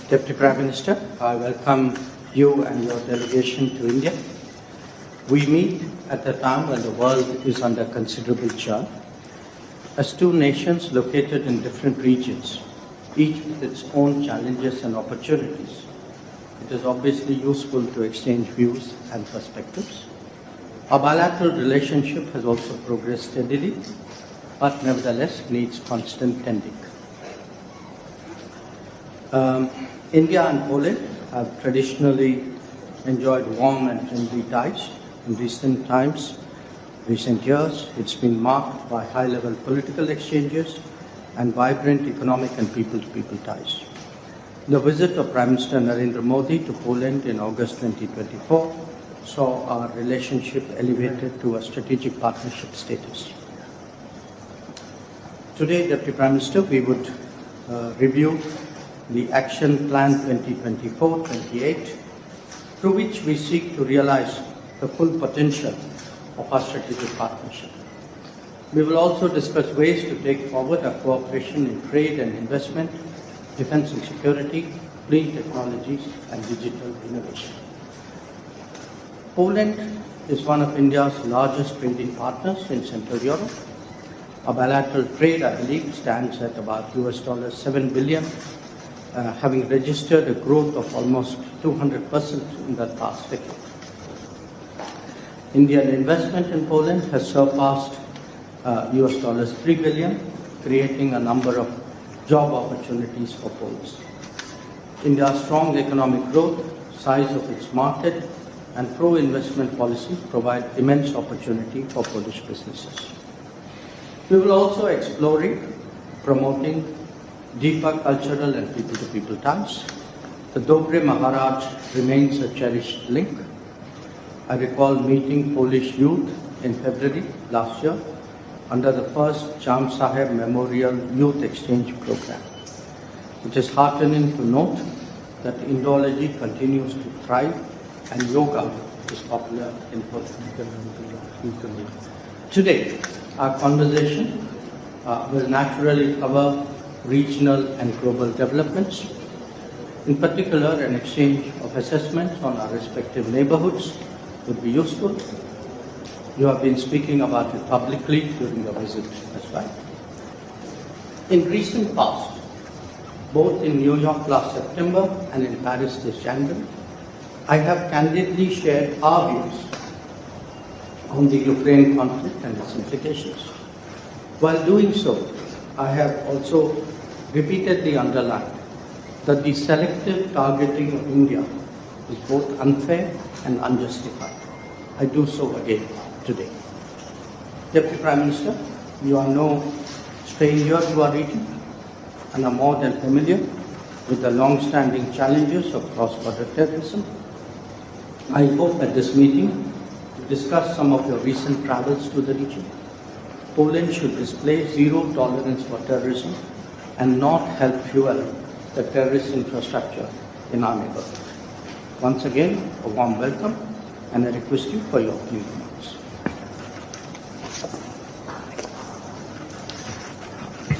Deputy Prime Minister, I welcome you and your delegation to India. We meet at a time when the world is under considerable churn. As two nations located in different regions, each with its own challenges and opportunities, it is obviously useful to exchange views and perspectives. Our bilateral relationship has also progressed steadily, but nevertheless needs constant tending. India and Poland have traditionally enjoyed warm and friendly ties. In recent years, it's been marked by high-level political exchanges and vibrant economic and people-to-people ties. The visit of Prime Minister Narendra Modi to Poland in August 2024 saw our relationship elevated to a strategic partnership status. Today, Deputy Prime Minister, we would review the Action Plan 2024-28, through which we seek to realize the full potential of our strategic partnership. We will also discuss ways to take forward our cooperation in trade and investment, defense and security, clean technologies, and digital innovation. Poland is one of India's largest trading partners in Central Europe. Our bilateral trade, I believe, stands at about $7 billion, having registered a growth of almost 200% in the past decade. Indian investment in Poland has surpassed $3 billion, creating a number of job opportunities for Poles. India's strong economic growth, size of its market, and pro-investment policies provide immense opportunity for Polish businesses. We will also explore promoting deeper cultural and people-to-people ties. The Dobre Maharaj remains a cherished link. I recall meeting Polish youth in February last year under the first Cham Saheb Memorial Youth Exchange Program. It is heartening to note that Indology continues to thrive and yoga is popular in Poland. Today, our conversation will naturally cover regional and global developments. In particular, an exchange of assessments on our respective neighborhoods would be useful. You have been speaking about it publicly during the visit as well. In recent past, both in New York last September and in Paris this January, I have candidly shared our views on the Ukraine conflict and its implications. While doing so, I have also repeatedly underlined that the selective targeting of India is both unfair and unjustified. I do so again today. Deputy Prime Minister, you are no stranger to our region and are more than familiar with the long-standing challenges of cross-border terrorism. I hope at this meeting to discuss some of your recent travels to the region. Poland should display zero tolerance for terrorism and not help fuel the terrorist infrastructure in our neighborhood. Once again, a warm welcome, and I request you for your opening remarks.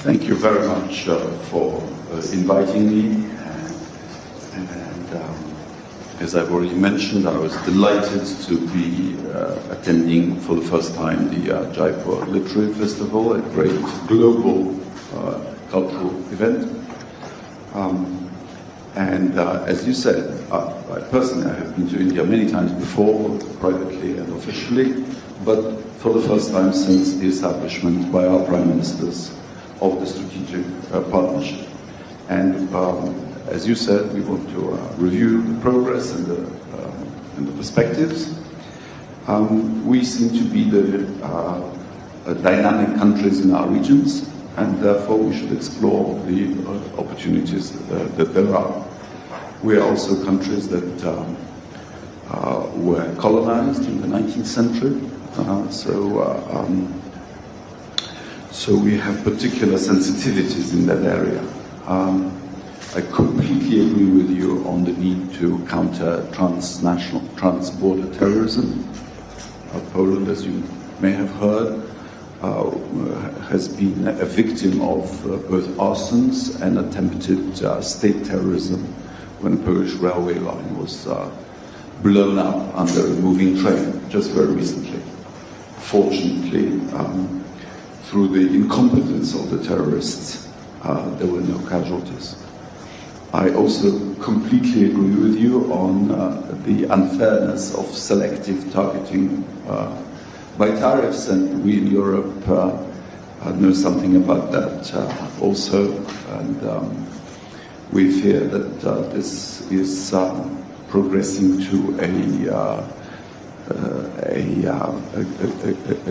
Thank you very much for inviting me. As I've already mentioned, I was delighted to be attending for the first time the Jaipur Literary Festival, a great global cultural event. As you said, I personally have been to India many times before, both privately and officially, but for the first time since the establishment by our Prime Ministers of the strategic partnership. And as you said, we want to review the progress and the perspectives. We seem to be the dynamic countries in our regions, and therefore we should explore the opportunities that there are. We are also countries that were colonized in the 19th century, so we have particular sensitivities in that area. I completely agree with you on the need to counter transnational, trans-border terrorism. Poland, as you may have heard, has been a victim of both arsons and attempted state terrorism when a Polish railway line was blown up under a moving train just very recently. Fortunately, through the incompetence of the terrorists, there were no casualties. I also completely agree with you on the unfairness of selective targeting by tariffs, and we in Europe know something about that also, and we fear that this is progressing to a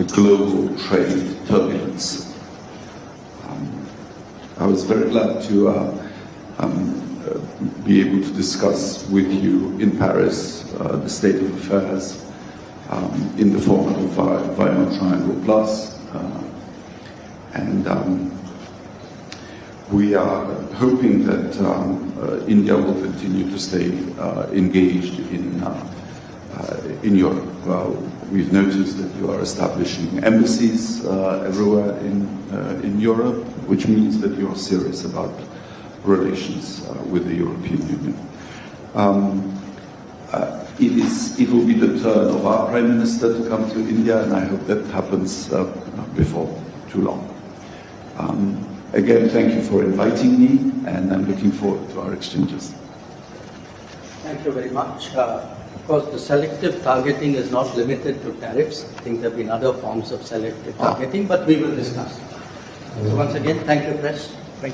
global trade turbulence. I was very glad to be able to discuss with you in Paris the state of affairs in the format of Weimar Triangle Plus, and we are hoping that India will continue to stay engaged in Europe. Well, we've noticed that you are establishing embassies everywhere in Europe, which means that you are serious about relations with the European Union. It will be the turn of our Prime Minister to come to India, and I hope that happens before too long. Again, thank you for inviting me, and I'm looking forward to our exchanges. Thank you very much. Of course, the selective targeting is not limited to tariffs. I think there have been other forms of selective targeting, but we will discuss. So once again, thank you, Press.